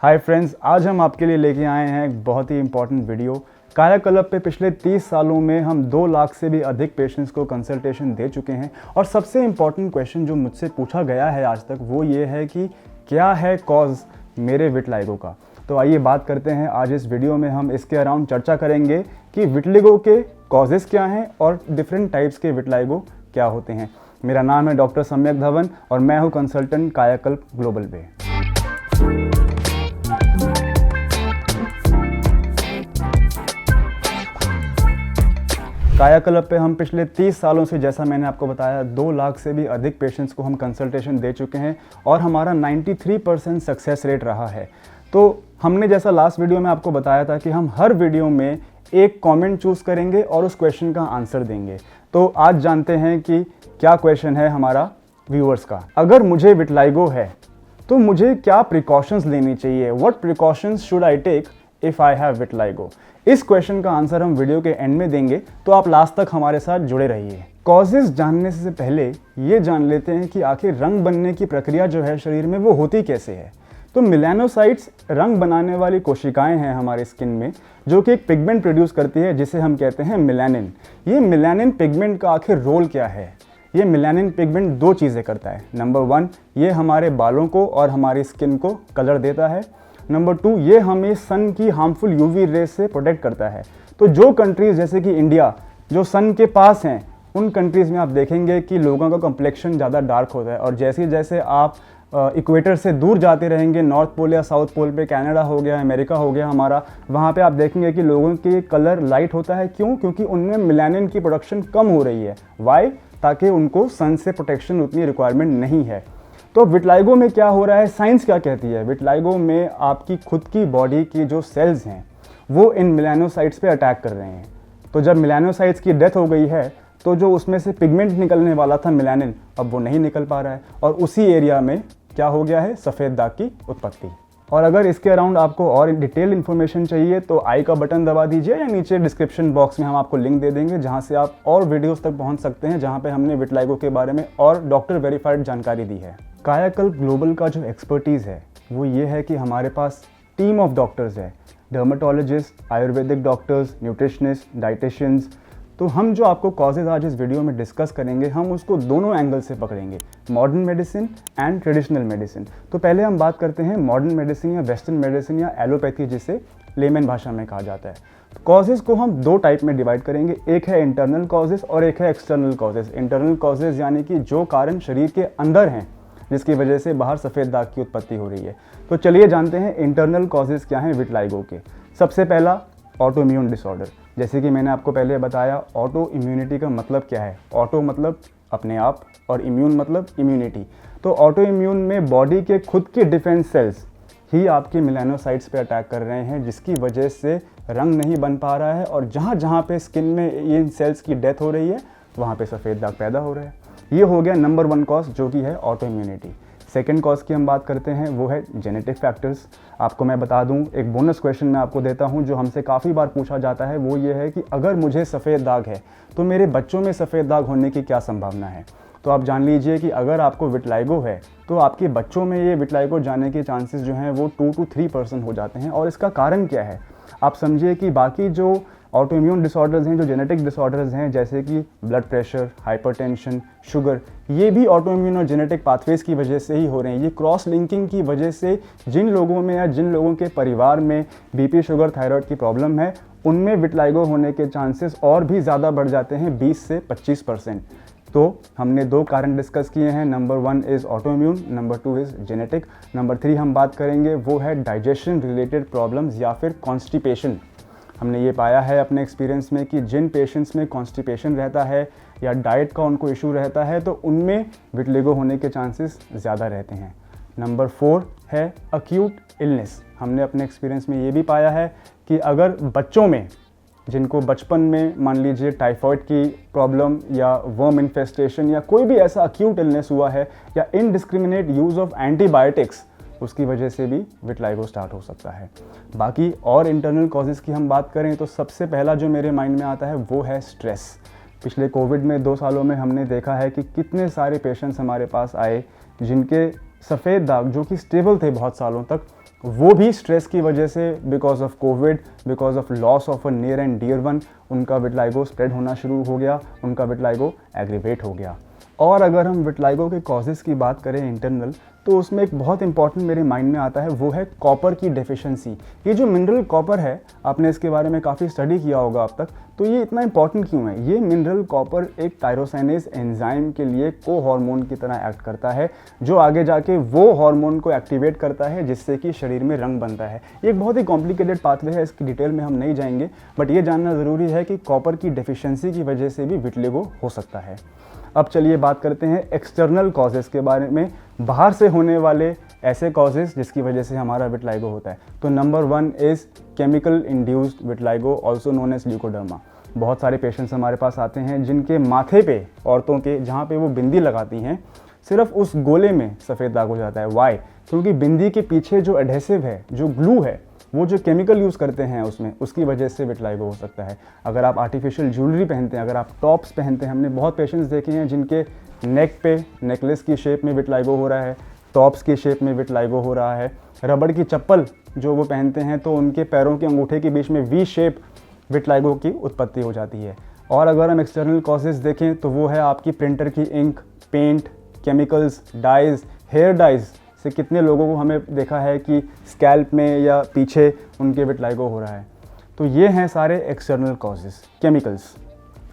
Hi friends, आज हम आपके लिए लेके आए हैं एक बहुत ही इंपॉर्टेंट वीडियो। कायाकल्प पे पिछले 30 सालों में हम 2 लाख से भी अधिक पेशेंट्स को कंसल्टेशन दे चुके हैं और सबसे इम्पॉर्टेंट क्वेश्चन जो मुझसे पूछा गया है आज तक वो ये है कि क्या है कॉज मेरे विटलाइगो का। तो आइए बात करते हैं। आज इस वीडियो में हम इसके अराउंड चर्चा करेंगे कि विटलिगो के कॉजेज़ क्या हैं और डिफरेंट टाइप्स के विटलाइगो क्या होते हैं। मेरा नाम है डॉक्टर सम्यक धवन और मैं हूँ कंसल्टेंट कायाकल्प ग्लोबल पे। कायाकल्प पे हम पिछले 30 सालों से, जैसा मैंने आपको बताया, 2 लाख से भी अधिक पेशेंट्स को हम कंसल्टेशन दे चुके हैं और हमारा 93% सक्सेस रेट रहा है। तो हमने जैसा लास्ट वीडियो में आपको बताया था कि हम हर वीडियो में एक कमेंट चूज़ करेंगे और उस क्वेश्चन का आंसर देंगे। तो आज जानते हैं कि क्या क्वेश्चन है हमारा व्यूअर्स का। अगर मुझे विटलाइगो है तो मुझे क्या प्रिकॉशंस लेनी चाहिए? What precautions should I take if I have vitiligo? इस क्वेश्चन का आंसर हम वीडियो के एंड में देंगे, तो आप लास्ट तक हमारे साथ जुड़े रहिए। कॉजेज जानने से पहले ये जान लेते हैं कि आखिर रंग बनने की प्रक्रिया जो है शरीर में वो होती कैसे है। तो मेलानोसाइट्स रंग बनाने वाली कोशिकाएं हैं हमारे स्किन में, जो कि एक पिगमेंट प्रोड्यूस करती है जिसे हम कहते हैं मेलानिन। ये मेलानिन पिगमेंट का आखिर रोल क्या है? ये मेलानिन पिगमेंट 2 चीज़ें करता है। नंबर 1, ये हमारे बालों को और हमारी स्किन को कलर देता है। नंबर 2, ये हमें सन की हार्मफुल यूवी रेस से प्रोटेक्ट करता है। तो जो कंट्रीज़ जैसे कि इंडिया जो सन के पास हैं, उन कंट्रीज़ में आप देखेंगे कि लोगों का कम्प्लेक्शन ज़्यादा डार्क होता है और जैसे जैसे आप इक्वेटर से दूर जाते रहेंगे, नॉर्थ पोल या साउथ पोल पे, कनाडा हो गया, अमेरिका हो गया हमारा, वहाँ पे आप देखेंगे कि लोगों के कलर लाइट होता है। क्यों? क्योंकि उनमें मेलानिन की प्रोडक्शन कम हो रही है। वाई? ताकि उनको सन से प्रोटेक्शन उतनी रिक्वायरमेंट नहीं है। तो विटलाइगो में क्या हो रहा है? साइंस क्या कहती है? विटलाइगो में आपकी खुद की बॉडी की जो सेल्स हैं वो इन मेलानोसाइट्स पे अटैक कर रहे हैं। तो जब मेलानोसाइट्स की डेथ हो गई है तो जो उसमें से पिगमेंट निकलने वाला था मेलानिन, अब वो नहीं निकल पा रहा है और उसी एरिया में क्या हो गया है? सफ़ेद दाग की उत्पत्ति। और अगर इसके अराउंड आपको और डिटेल इन्फॉर्मेशन चाहिए तो आई का बटन दबा दीजिए या नीचे डिस्क्रिप्शन बॉक्स में हम आपको लिंक दे देंगे, जहां से आप और वीडियोस तक पहुंच सकते हैं, जहां पे हमने विटलाइगो के बारे में और डॉक्टर वेरीफाइड जानकारी दी है। कायाकल्प ग्लोबल का जो एक्सपर्टीज़ है वो ये है कि हमारे पास टीम ऑफ डॉक्टर्स है, dermatologist, Ayurvedic doctors, nutritionist, dietitians. तो हम जो आपको कॉजेज आज इस वीडियो में डिस्कस करेंगे, हम उसको दोनों एंगल से पकड़ेंगे, modern medicine and traditional medicine. तो पहले हम बात करते हैं मॉडर्न मेडिसिन या वेस्टर्न मेडिसिन या एलोपैथी, जिसे लेमन भाषा में कहा जाता है। कॉजेज़ को हम 2 टाइप में डिवाइड करेंगे, एक है इंटरनल कॉजेज़ और एक है एक्सटर्नल कॉजेज़। इंटरनल कॉजेज़ यानी कि जो कारण शरीर के अंदर हैं जिसकी वजह से बाहर सफ़ेद दाग की उत्पत्ति हो रही है। तो चलिए जानते हैं इंटरनल कॉजेज़ क्या हैं विटलाइगो के। सबसे पहला, ऑटो इम्यून डिसऑर्डर। जैसे कि मैंने आपको पहले बताया, ऑटो इम्यूनिटी का मतलब क्या है? ऑटो मतलब अपने आप और इम्यून मतलब इम्यूनिटी। तो ऑटो इम्यून में बॉडी के खुद के डिफेंस सेल्स ही आपके मेलानोसाइट्स पे अटैक कर रहे हैं, जिसकी वजह से रंग नहीं बन पा रहा है और जहाँ जहाँ पे स्किन में इन सेल्स की डेथ हो रही है वहाँ पे सफ़ेद दाग पैदा हो रहा है। ये हो गया नंबर 1 कॉज, जो कि है ऑटो इम्यूनिटी। सेकेंड कॉज की हम बात करते हैं, वो है जेनेटिक फैक्टर्स। आपको मैं बता दूं, एक बोनस क्वेश्चन मैं आपको देता हूं जो हमसे काफ़ी बार पूछा जाता है, वो ये है कि अगर मुझे सफ़ेद दाग है तो मेरे बच्चों में सफ़ेद दाग होने की क्या संभावना है? तो आप जान लीजिए कि अगर आपको विटलाइगो है तो आपके बच्चों में ये विटलाइगो जाने के चांसेस जो हैं वो 2 to 3% हो जाते हैं। और इसका कारण क्या है? आप समझिए कि बाकी जो ऑटो इम्यून डिसऑर्डर्स हैं, जो जेनेटिक डिसऑर्डर्स हैं, जैसे कि ब्लड प्रेशर, हाइपरटेंशन, शुगर, ये भी ऑटो इम्यून और जेनेटिक पाथवेज की वजह से ही हो रहे हैं। ये क्रॉस लिंकिंग की वजह से जिन लोगों में या जिन लोगों के परिवार में बीपी, शुगर, थायराइड की प्रॉब्लम है, उनमें विटलाइगो होने के चांसेस और भी ज़्यादा बढ़ जाते हैं, 20 से 25%। तो हमने 2 कारण डिस्कस किए हैं। Number 1 is auto immune, number 2 is genetic. Number 3 हम बात करेंगे, वो है डाइजेशन रिलेटेड प्रॉब्लम्स या फिर कॉन्स्टिपेशन। हमने ये पाया है अपने एक्सपीरियंस में कि जिन पेशेंट्स में कॉन्स्टिपेशन रहता है या डाइट का उनको इशू रहता है तो उनमें विटलिगो होने के चांसेस ज़्यादा रहते हैं। नंबर 4 है अक्यूट इलनेस। हमने अपने एक्सपीरियंस में ये भी पाया है कि अगर बच्चों में, जिनको बचपन में मान लीजिए टाइफाइड की प्रॉब्लम या वर्म इन्फेस्टेशन या कोई भी ऐसा अक्यूट इलनेस हुआ है या इनडिस्क्रिमिनेट यूज़ ऑफ एंटीबायोटिक्स, उसकी वजह से भी विटलाइगो स्टार्ट हो सकता है। बाकी और इंटरनल कॉजेज़ की हम बात करें तो सबसे पहला जो मेरे माइंड में आता है वो है स्ट्रेस। पिछले कोविड में 2 सालों में हमने देखा है कि कितने सारे पेशेंट्स हमारे पास आए जिनके सफ़ेद दाग जो कि स्टेबल थे बहुत सालों तक, वो भी स्ट्रेस की वजह से, because of COVID, because of loss of a near and dear one, उनका विटलाइगो स्प्रेड होना शुरू हो गया, उनका विटलाइगो एग्रीवेट हो गया। और अगर हम विटलाइगो के कॉजेज़ की बात करें इंटरनल, तो उसमें एक बहुत इंपॉर्टेंट मेरे माइंड में आता है, वो है कॉपर की डेफिशिएंसी। ये जो मिनरल कॉपर है, आपने इसके बारे में काफ़ी स्टडी किया होगा अब तक, तो ये इतना इंपॉर्टेंट क्यों है? ये मिनरल कॉपर एक टायरोसाइनेज एंजाइम के लिए को हार्मोन की तरह एक्ट करता है, जो आगे जाके वो हार्मोन को एक्टिवेट करता है जिससे कि शरीर में रंग बनता है। ये एक बहुत ही कॉम्प्लिकेटेड पाथवे है, इसकी डिटेल में हम नहीं जाएंगे, बट ये जानना ज़रूरी है कि कॉपर की डेफिशिएंसी की वजह से भी विटलिगो हो सकता है। अब चलिए बात करते हैं एक्सटर्नल कॉजेज़ के बारे में, बाहर से होने वाले ऐसे कॉजेज़ जिसकी वजह से हमारा विटलाइगो होता है। तो number 1 is chemical induced vitiligo, also known as leukoderma. बहुत सारे पेशेंट्स हमारे पास आते हैं जिनके माथे पे, औरतों के जहाँ पे वो बिंदी लगाती हैं, सिर्फ उस गोले में सफ़ेद दाग हो जाता है। वाई? क्योंकि बिंदी के पीछे जो एडहेसिव है, जो ग्लू है, वो जो केमिकल यूज़ करते हैं उसमें, उसकी वजह से विटलाइगो हो सकता है। अगर आप आर्टिफिशियल ज्वेलरी पहनते हैं, अगर आप टॉप्स पहनते हैं, हमने बहुत पेशेंट्स देखे हैं जिनके नेक पे नेकलेस की शेप में विटलाइगो हो रहा है, टॉप्स की शेप में विटलाइगो हो रहा है। रबड़ की चप्पल जो वो पहनते हैं तो उनके पैरों के अंगूठे के बीच में वी शेप विटलाइगो की उत्पत्ति हो जाती है। और अगर हम एक्सटर्नल कॉजेज देखें तो वो है आपकी प्रिंटर की ink, paint, chemicals, dyes, hair dyes से कितने लोगों को हमें देखा है कि स्कैल्प में या पीछे उनके विटलाइगो हो रहा है। तो ये हैं सारे एक्सटर्नल कॉजेज़, केमिकल्स।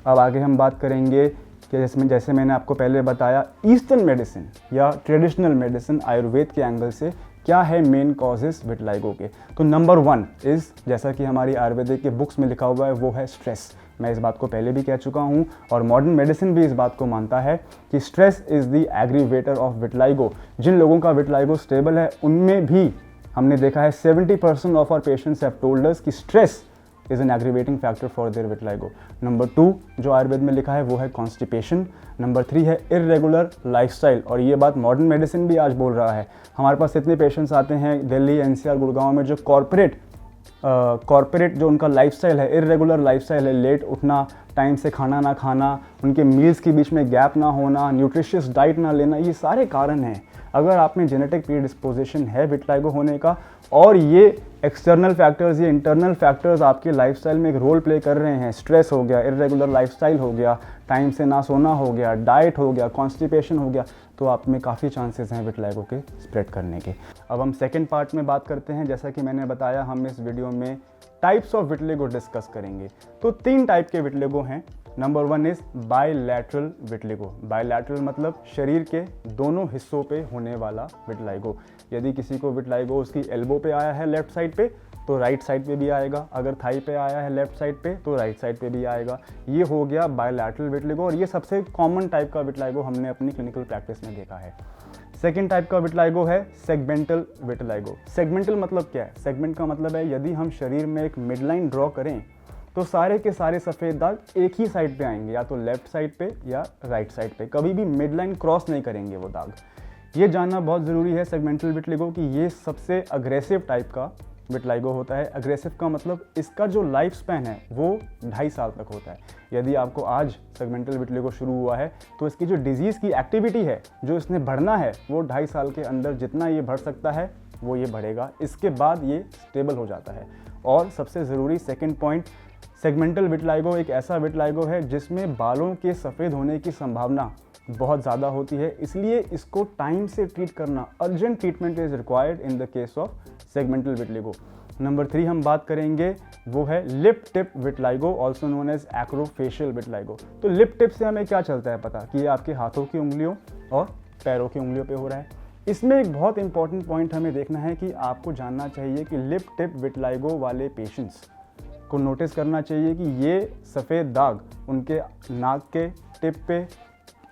अब आगे हम बात करेंगे कि जैसे मैंने आपको पहले बताया, ईस्टर्न मेडिसिन या ट्रेडिशनल मेडिसिन आयुर्वेद के एंगल से क्या है मेन कॉजेज़ विटलाइगो के। तो नंबर 1 इज़, जैसा कि हमारी आयुर्वेदिक के बुक्स में लिखा हुआ है, वो है स्ट्रेस। मैं इस बात को पहले भी कह चुका हूँ और मॉडर्न मेडिसिन भी इस बात को मानता है कि stress is the aggravator of vitiligo. जिन लोगों का विटलाइगो स्टेबल है उनमें भी हमने देखा है 70% of our patients have told us कि stress is an aggravating factor for their vitiligo. Number 2 जो आयुर्वेद में लिखा है वो है कॉन्स्टिपेशन। नंबर 3 है इर्रेगुलर लाइफस्टाइल, और ये बात मॉडर्न मेडिसिन भी आज बोल रहा है। हमारे पास इतने पेशेंट्स आते हैं दिल्ली, एनसीआर, गुड़गांव में, जो कॉर्पोरेट जो उनका लाइफस्टाइल है, इर्रेगुलर लाइफस्टाइल है, लेट उठना, टाइम से खाना ना खाना, उनके मील्स के बीच में गैप ना होना, न्यूट्रिशियस डाइट ना लेना, ये सारे कारण हैं। अगर आप में जेनेटिक प्रीडिस्पोजिशन है विटलाइगो होने का और ये एक्सटर्नल फैक्टर्स, ये इंटरनल फैक्टर्स आपके लाइफस्टाइल में एक रोल प्ले कर रहे हैं, स्ट्रेस हो गया, इर्रेगुलर लाइफस्टाइल हो गया, टाइम से ना सोना हो गया, डाइट हो गया, कॉन्स्टिपेशन हो गया, तो आप में काफ़ी चांसेस हैं विटलाइगो के स्प्रेड करने के। अब हम सेकेंड पार्ट में बात करते हैं। जैसा कि मैंने बताया, हम इस वीडियो में टाइप्स ऑफ विटलिगो डिस्कस करेंगे। तो 3 टाइप के विटलिगो हैं। Number 1 is bilateral vitiligo. Bilateral मतलब शरीर के दोनों हिस्सों पे होने वाला विटलाइगो। यदि किसी को विटलाइगो उसकी एल्बो पे आया है लेफ्ट साइड पे, तो राइट साइड पे भी आएगा। अगर थाई पे आया है लेफ्ट साइड पे, तो राइट साइड पे भी आएगा। ये हो गया बायलैटरल विटलिगो, और ये सबसे कॉमन टाइप का विटलाइगो हमने अपनी क्लिनिकल प्रैक्टिस में देखा है। सेकेंड टाइप का विटलाइगो है सेगमेंटल विटलाइगो। सेगमेंटल मतलब क्या है? सेगमेंट का मतलब है यदि हम शरीर में एक मिडलाइन ड्रॉ करें तो सारे के सारे सफ़ेद दाग एक ही साइड पे आएंगे, या तो लेफ्ट साइड पे या राइट साइड पे, कभी भी मिडलाइन क्रॉस नहीं करेंगे वो दाग। ये जानना बहुत ज़रूरी है सेगमेंटल विटलिगो कि ये सबसे अग्रेसिव टाइप का विटलाइगो होता है। अग्रेसिव का मतलब इसका जो लाइफ स्पैन है वो 2.5 साल तक होता है। यदि आपको आज सेगमेंटल विटलिगो शुरू हुआ है तो इसकी जो डिजीज़ की एक्टिविटी है, जो इसने बढ़ना है, वो 2.5 साल के अंदर जितना ये बढ़ सकता है वो ये बढ़ेगा। इसके बाद ये स्टेबल हो जाता है। और सबसे ज़रूरी सेकेंड पॉइंट, सेगमेंटल विटलाइगो एक ऐसा विटलाइगो है जिसमें बालों के सफ़ेद होने की संभावना बहुत ज़्यादा होती है, इसलिए इसको टाइम से ट्रीट करना, urgent treatment is required in the case of segmental vitiligo. Number 3 हम बात करेंगे, वो है lip tip vitiligo, also known as acrofacial vitiligo. तो लिप टिप से हमें क्या चलता है पता कि ये आपके हाथों की उंगलियों और पैरों की उंगलियों पे हो रहा है। इसमें एक बहुत इंपॉर्टेंट पॉइंट हमें देखना है कि आपको जानना चाहिए कि लिप टिप विटलाइगो वाले पेशेंट्स को नोटिस करना चाहिए कि ये सफ़ेद दाग उनके नाक के टिप पे,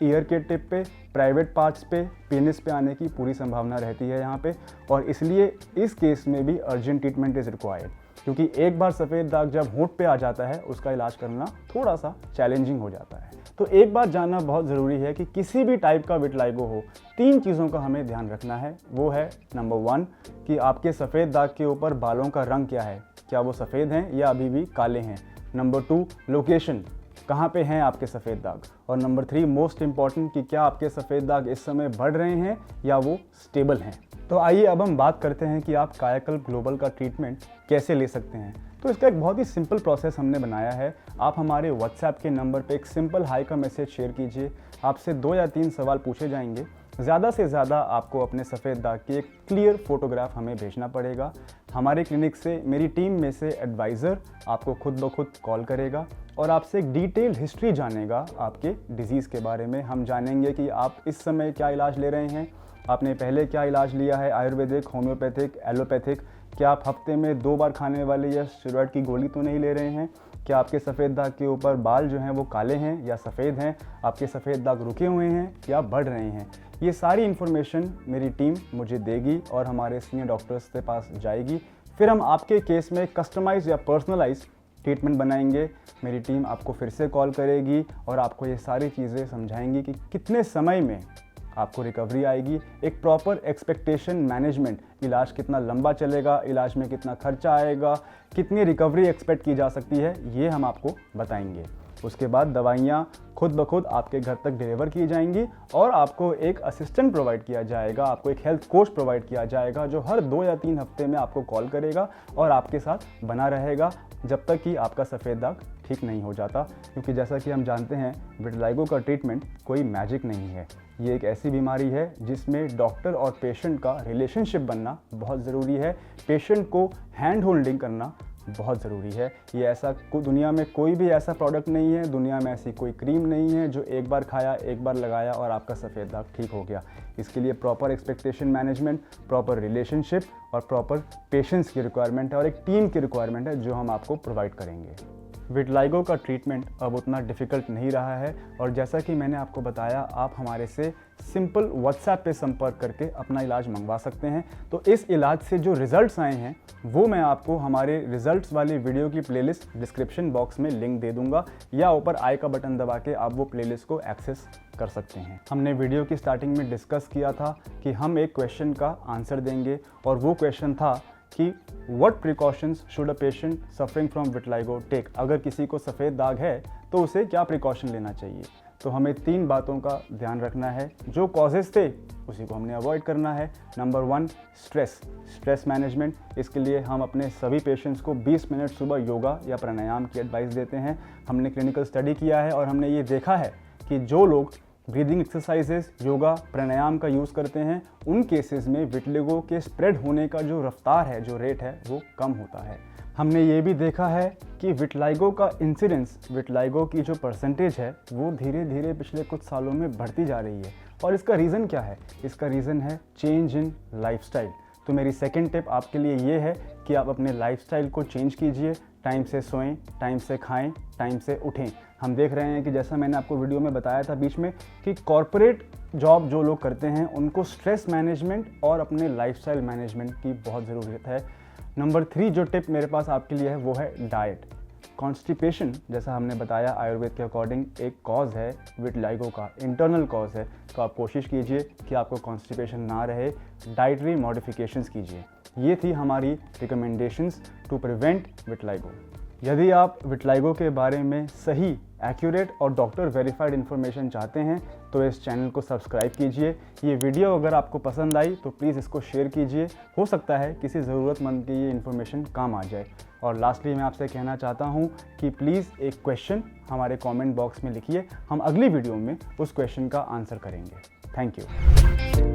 ईयर के टिप पे, प्राइवेट पार्ट्स पे, पेनिस पे आने की पूरी संभावना रहती है यहाँ पे, और इसलिए इस केस में भी अर्जेंट ट्रीटमेंट इज़ रिक्वायर्ड, क्योंकि एक बार सफ़ेद दाग जब होंठ पे आ जाता है उसका इलाज करना थोड़ा सा चैलेंजिंग हो जाता है। तो एक बात जानना बहुत ज़रूरी है कि किसी भी टाइप का विटलाइगो हो, 3 चीज़ों का हमें ध्यान रखना है। वो है नंबर 1 कि आपके सफ़ेद दाग के ऊपर बालों का रंग क्या है, क्या वो सफ़ेद हैं या अभी भी काले हैं। नंबर 2 लोकेशन, कहाँ पे हैं आपके सफ़ेद दाग, और नंबर 3 मोस्ट इम्पॉर्टेंट कि क्या आपके सफ़ेद दाग इस समय बढ़ रहे हैं या वो स्टेबल हैं। तो आइए अब हम बात करते हैं कि आप कायाकल्प ग्लोबल का ट्रीटमेंट कैसे ले सकते हैं। तो इसका एक बहुत ही सिंपल प्रोसेस हमने बनाया है। आप हमारे व्हाट्सएप के नंबर पे एक सिंपल हाई का मैसेज शेयर कीजिए। आपसे 2 या 3 सवाल पूछे जाएंगे। ज़्यादा से ज़्यादा आपको अपने सफ़ेद दाग की एक क्लियर फोटोग्राफ हमें भेजना पड़ेगा। हमारे क्लिनिक से मेरी टीम में से एडवाइज़र आपको खुद ब खुद कॉल करेगा और आपसे एक डिटेल्ड हिस्ट्री जानेगा आपके डिजीज़ के बारे में। हम जानेंगे कि आप इस समय क्या इलाज ले रहे हैं, आपने पहले क्या इलाज लिया है, आयुर्वेदिक, होम्योपैथिक, एलोपैथिक, क्या आप हफ्ते में 2 बार खाने वाले या स्टेरॉइड की गोली तो नहीं ले रहे हैं, क्या आपके सफ़ेद दाग के ऊपर बाल जो हैं वो काले हैं या सफ़ेद हैं, आपके सफ़ेद दाग रुके हुए हैं या बढ़ रहे हैं। ये सारी इन्फॉर्मेशन मेरी टीम मुझे देगी और हमारे सीनियर डॉक्टर्स के पास जाएगी। फिर हम आपके केस में कस्टमाइज या पर्सनलाइज ट्रीटमेंट बनाएंगे। मेरी टीम आपको फिर से कॉल करेगी और आपको ये सारी चीज़ें समझाएंगी कि कितने समय में आपको रिकवरी आएगी। एक प्रॉपर एक्सपेक्टेशन मैनेजमेंट, इलाज कितना लंबा चलेगा, इलाज में कितना खर्चा आएगा, कितनी रिकवरी एक्सपेक्ट की जा सकती है, ये हम आपको बताएंगे। उसके बाद दवाइयाँ खुद ब खुद आपके घर तक डिलीवर की जाएंगी और आपको एक असिस्टेंट प्रोवाइड किया जाएगा, आपको एक हेल्थ कोच प्रोवाइड किया जाएगा जो हर 2 या 3 हफ्ते में आपको कॉल करेगा और आपके साथ बना रहेगा जब तक कि आपका सफ़ेद दाग ठीक नहीं हो जाता। क्योंकि जैसा कि हम जानते हैं विटिलिगो का ट्रीटमेंट कोई मैजिक नहीं है। ये एक ऐसी बीमारी है जिसमें डॉक्टर और पेशेंट का रिलेशनशिप बनना बहुत ज़रूरी है। पेशेंट को हैंड होल्डिंग करना बहुत ज़रूरी है। ये ऐसा दुनिया में कोई भी ऐसा प्रोडक्ट नहीं है, दुनिया में ऐसी कोई क्रीम नहीं है जो एक बार खाया, एक बार लगाया और आपका सफ़ेद दाग ठीक हो गया। इसके लिए proper expectation management, proper relationship और प्रॉपर पेशेंस की रिक्वायरमेंट है और एक टीम की रिक्वायरमेंट है जो हम आपको प्रोवाइड करेंगे। विटिलिगो का ट्रीटमेंट अब उतना डिफ़िकल्ट नहीं रहा है और जैसा कि मैंने आपको बताया, आप हमारे से सिंपल व्हाट्सएप पे संपर्क करके अपना इलाज मंगवा सकते हैं। तो इस इलाज से जो रिज़ल्ट्स आए हैं वो मैं आपको हमारे रिज़ल्ट्स वाली वीडियो की प्लेलिस्ट डिस्क्रिप्शन बॉक्स में लिंक दे दूंगा या ऊपर आई का बटन दबा के आप वो प्लेलिस्ट को एक्सेस कर सकते हैं। हमने वीडियो की स्टार्टिंग में डिस्कस किया था कि हम एक क्वेश्चन का आंसर देंगे और वो क्वेश्चन था कि what precautions should a patient suffering from vitiligo take. अगर किसी को सफ़ेद दाग है तो उसे क्या प्रिकॉशन लेना चाहिए। तो हमें 3 बातों का ध्यान रखना है। जो कॉजेज़ थे उसी को हमने अवॉइड करना है। Number 1 stress management. इसके लिए हम अपने सभी पेशेंट्स को 20 मिनट सुबह योगा या प्राणायाम की एडवाइस देते हैं। हमने क्लिनिकल स्टडी किया है और हमने ये देखा है कि जो लोग ब्रीदिंग एक्सरसाइजेस, योगा, प्राणायाम का यूज़ करते हैं उन केसेस में विटिलिगो के स्प्रेड होने का जो रफ्तार है, जो रेट है, वो कम होता है। हमने ये भी देखा है कि विटिलिगो का इंसिडेंस, विटिलिगो की जो परसेंटेज है वो धीरे धीरे पिछले कुछ सालों में बढ़ती जा रही है। और इसका रीज़न क्या है? इसका रीज़न है चेंज इन लाइफस्टाइल। तो मेरी सेकंड टिप आपके लिए ये है कि आप अपने लाइफस्टाइल को चेंज कीजिए। टाइम से सोएं, टाइम से खाएं, टाइम से उठें। हम देख रहे हैं कि जैसा मैंने आपको वीडियो में बताया था बीच में कि कॉर्पोरेट जॉब जो लोग करते हैं उनको स्ट्रेस मैनेजमेंट और अपने लाइफस्टाइल मैनेजमेंट की बहुत ज़रूरत है। नंबर 3 जो टिप मेरे पास आपके लिए है वो है डाइट। कॉन्स्टिपेशन, जैसा हमने बताया आयुर्वेद के अकॉर्डिंग एक कॉज है विटिलिगो का, इंटरनल कॉज है। तो आप कोशिश कीजिए कि आपको कॉन्स्टिपेशन ना रहे, डाइटरी मॉडिफिकेशंस कीजिए। ये थी हमारी रिकमेंडेशंस टू प्रिवेंट विटिलिगो। यदि आप विटिलिगो के बारे में सही, एक्यूरेट और डॉक्टर वेरीफाइड इन्फॉर्मेशन चाहते हैं तो इस चैनल को सब्सक्राइब कीजिए। ये वीडियो अगर आपको पसंद आई तो प्लीज़ इसको शेयर कीजिए। हो सकता है किसी ज़रूरतमंद की ये इन्फॉर्मेशन काम आ जाए। और लास्टली मैं आपसे कहना चाहता हूँ कि प्लीज़ एक क्वेश्चन हमारे कमेंट बॉक्स में लिखिए। हम अगली वीडियो में उस क्वेश्चन का आंसर करेंगे। Thank you.